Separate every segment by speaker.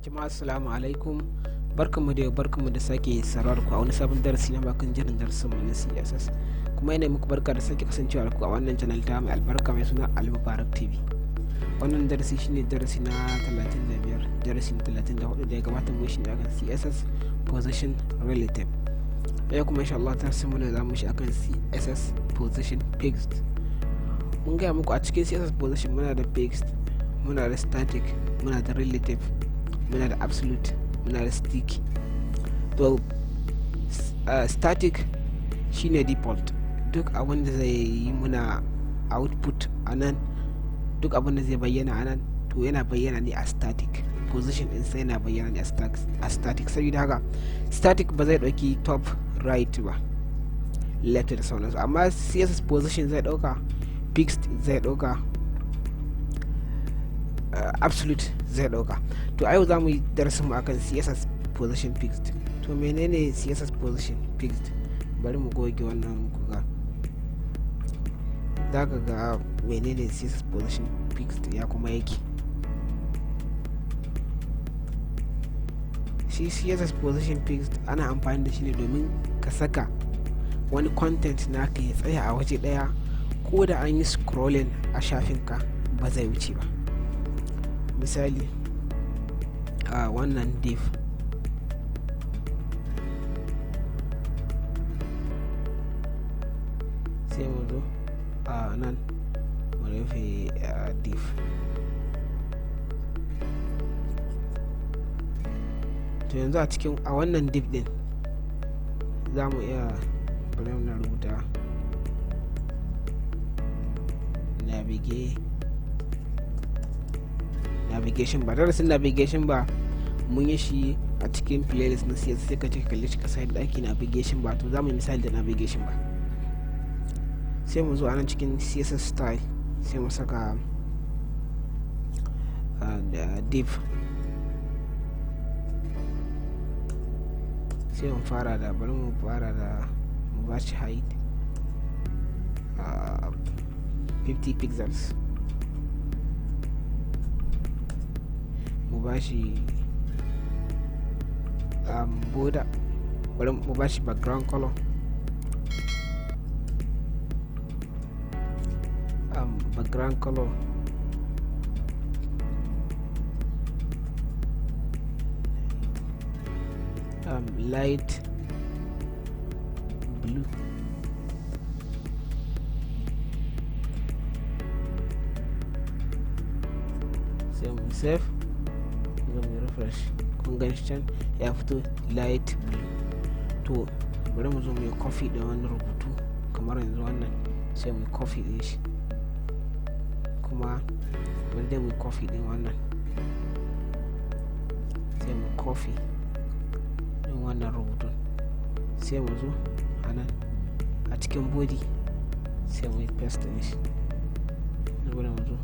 Speaker 1: Jama'a assalamu alaikum, barkanmu da sake sauraro ku a wani sabon darasi na bakan jirin darasin mu na CSS. Kuma ina muku barka da sake kasancewa da ku a wannan channel ta mai albarka mai suna Almubarak TV. Wannan darasi shine darasi na 35, darasi na 34 da ya gabata mu shi akan CSS position relative. Yau kuma insha Allah ta sai muna zamu shi akan CSS position fixed. Mun ga muku a cikin CSS position muna da fixed, muna da static, muna da relative, muna da absolute, muna da sticky. To static shine default, duk abin da zai yi muna output anan, duk abin da zai bayyana anan to yana bayyana ne a static. Position din sai yana bayyana ne a static. Saboda haka static ba zai dauki top, right ba, left da sauransu, amma CSS position zai dauka, fixed zai dauka, absolute zai dauka. To a yau za mu yi darasin mu akan CSS position fixed. To menene CSS position fixed? Bari mu goge wannan kuga, za ka ga menene CSS position fixed ya kuma yake. Shi CSS position fixed ana amfani da shi ne domin ka saka wani content naka ya tsaya a waje daya, ko da an yi scrolling a shafinka ba zai wuce ba. Misali a wannan div sai mu zo a nan mu rufe div. To yanzu a cikin a wannan div din za mu iya bari na rubuta navigation bar. Darasin navigation bar mun yi shi a cikin playlist na CSS, sai ka kalle shi ka sai da ake navigation bar. To za mu yi misali da navigation bar. Sai mu zo a nan cikin CSS style sai mu saka div, sai mu fara da mu bashi height 50 pixels, mu bashi border, bari mu bashi background color, light blue, sai mu save, zan mu refresh, kun gani can ya fito light blue. To bari mu zo mu yi copy da wani rubutu kamar yanzu wannan, sai mu copy din shi, kuma bari dai mu copy din wannan, sai mu copy din wannan rubutun, sai mu zo a nan a cikin body sai mu yi paste din shi, bari mu zo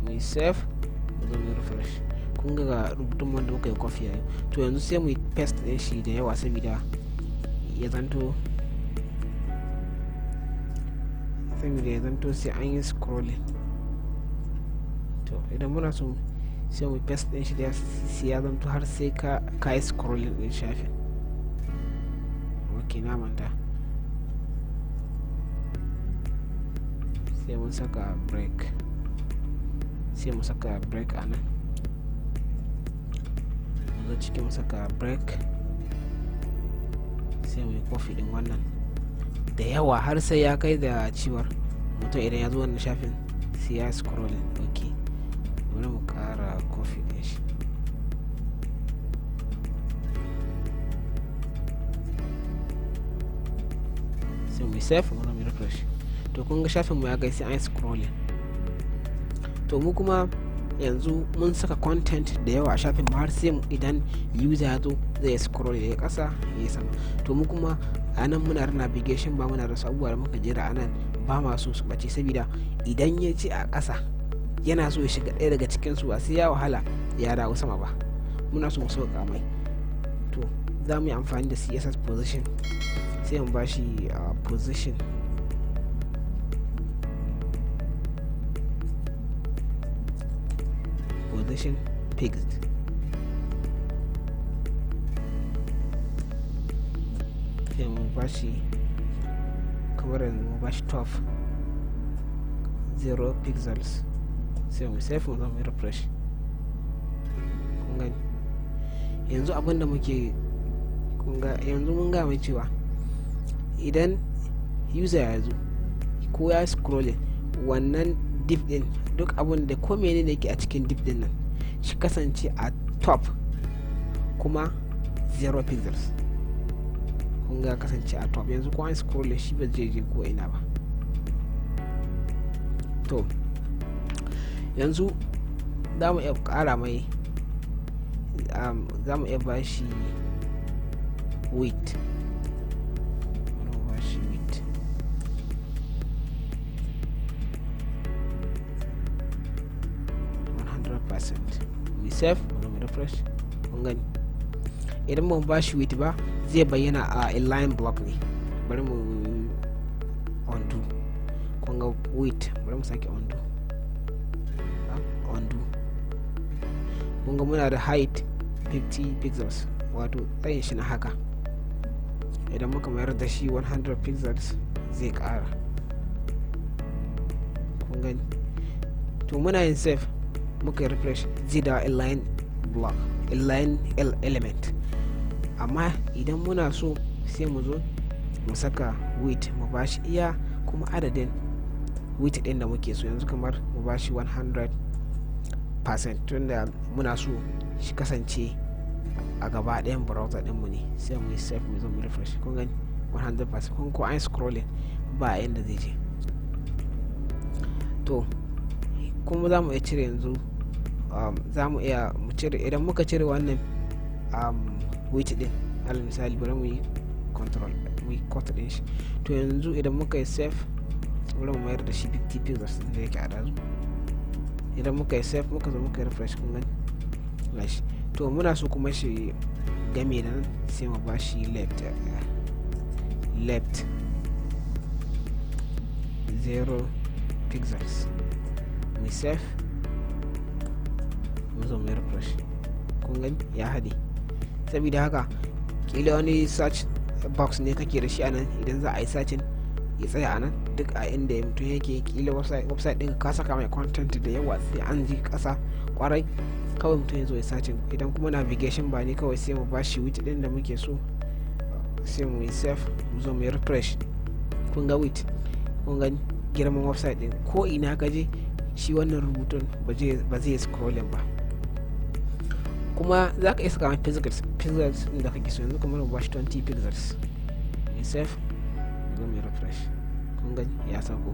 Speaker 1: mu yi save, mu zo mu yi refresh. Kun ga rubutun wanda muka yi copy yayi. To yanzu sai mu yi paste din shi da yawa saboda ya zanto sai an yi scrolling. To idan muna so sai mu paste din shi da ya zanto har sai ka yi scrolling din shafin. Ok, na manta. Sai mun saka break, sai mu saka break a nan, mu zo cikin mu saka break, sai mu yi copy din wannan da yawa har sai ya kai da ciwar mutum idan ya zo wannan shafin sai ya scrolling. Ok, bari mu kara copy din shi, sai mu save, mu yi refresh. To kun ga shafin mu ya kai sai an yi scrolling. To mu kuma yanzu mun saka content da yawa a shafin mu har sai idan user ya zo zai scroll ya kasa ya sama. To mu kuma a nan muna da navigation ba, muna da abubuwa da muka jira a nan ba ma so su bace, saboda idan ya ce a kasa yana so ya shiga ɗaya daga cikin su ba sai ya wahala ya dawo sama ba, muna so mu sauka mai. To za mu yi amfani da CSS position, sai mu bashi position fixed. sai mu bashi kamar yanzu mu bashi top 0 pixels sai mu save mu zama refresh. kun gani yanzu abinda muke yanzu mun ga mai cewa idan user ya zo ko ya scrolling wannan div din duk abin da ko menene yake a cikin div din nan shi kasance a top kuma 0 pixels. kun ga kasance a top yanzu ko an scroll shi ba zai je ko ina ba. to yanzu za mu iya kara mai za mu iya ba shi width 100%. we save mu refresh. kun gani idan mun ba shi width ba zai bayyana a inline block ne. bari mu undo. kun ga width bari mu sake undo. kun ga muna da height 50 pixels wato tsayin shi na haka. idan muka mayar da shi 100 pixels zai kara. kun gani to muna yin save muka refresh zai da inline block inline element. amma idan muna so sai mu zo mu saka width mu bashi iya kuma adadin width din da muke so. yanzu kamar mu bashi 100% tunda muna so shi kasance a gaba ɗayan browser ɗinmu ne. sai mu yi save mu zo mu refresh. kun gani 100%. kun ko an scrolling ba yanda zai je. to kuma za mu iya cire yanzu za mu iya mu cire idan muka cire wannan width din alal misali bari mu yi control mu yi cut din shi. to yanzu idan muka yi save bari mu mayar da shi 50 pixels din da yake a dazu. idan muka yi save muka zo muka yi refresh kun gani gashi. to muna so kuma shi game da nan sai mu ba shi left 0 pixels mu save mu zo mu yi refresh. kun gani ya haɗe. saboda haka kila wani search box ne kake da shi anan idan za a yi searching ya tsaya anan duk a inda mutum yake. kila website din ka saka mai content da yawa sai an ji kasa kwarai kawai mutum ya zo ya searching. idan kuma navigation ba ne kawai sai mu bashi width din da muke so sai mu yi save mu zo mu yi refresh. kun ga width kun gani girman website din ko ina ka je shi wannan rubutun ba zai scrolling ba. kuma za ka iya saka mai pixels da kake so. yanzu kamar mu bashi 20 pixels mu save zo mu refresh. kun gani ya sauko.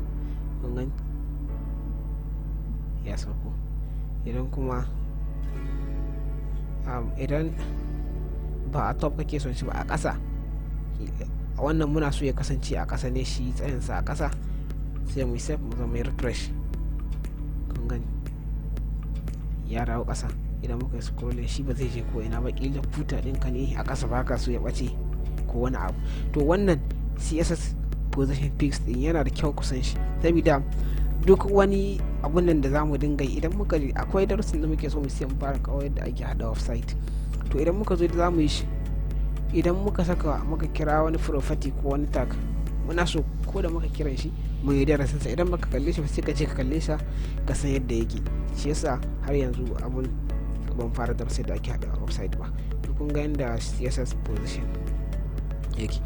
Speaker 1: kun gani ya sauko. idan kuma idan ba a top kake son shi ba a ƙasa wannan muna so ya kasance a ƙasa ne shi tsayinsa a ƙasa sai mu save mu zo mu refresh. kun gani ya dawo ƙasa. idan muka scroll shi ba zai je ko ina ba. kila footer ɗinka ne a ƙasa baka so ya ɓace ko wani abu. to wannan CSS position fix din yana da kyau kusan shi saboda duk wani abun nan da zamu dinga yi idan muka akwai darussan da muke so mu sai mu fara kawo yadda ake hada website. to idan muka zo da zamu yi shi idan muka kira wani property ko wani tag muna so ko da muka kiran shi mu yi darasin sa. idan baka kalle shi ba sai ka je ka kalle sa ka san yadda yake. shi yasa har yanzu abun ban fara darasi da ake hada website ba. kun ga yadda CSS position yake.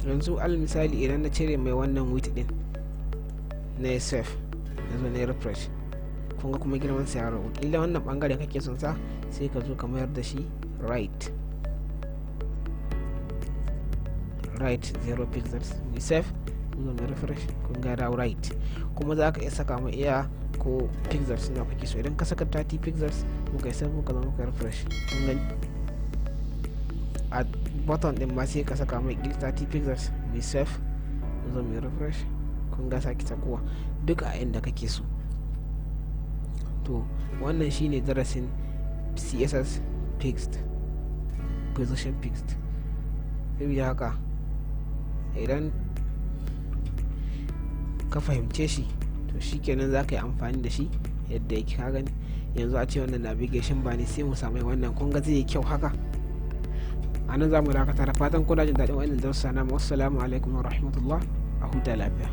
Speaker 1: yanzu al misali idan na cire mai wannan width din na save na zo na refresh kun ga kuma girman sa ya ragu. kila wannan bangaren kake son sa sai ka zo ka mayar da shi right 0 pixels mu save mu zo mu refresh kun ga dawo right. kuma za ka iya saka mai iya ko pixels na kake so. idan ka saka 30 pixels muka save muka zo muka refresh kun gani a button din ma sai ka saka mai 30 pixels mu save mu zo mu refresh kun ga saki sakuwa duka a inda kake so. to wannan shine darasin CSS fixed position fixed. saboda haka idan ka fahimce shi to shikenan za ka yi amfani da shi yadda yake. ka gani yanzu a ce wannan navigation ba ne sai mu samu wannan kun ga zai yi kyau haka. a nan za mu dakata da fatan kuna jin daɗin wannan darussa na. Wassalamu alaikum wa rahmatullah, a huta lafiya.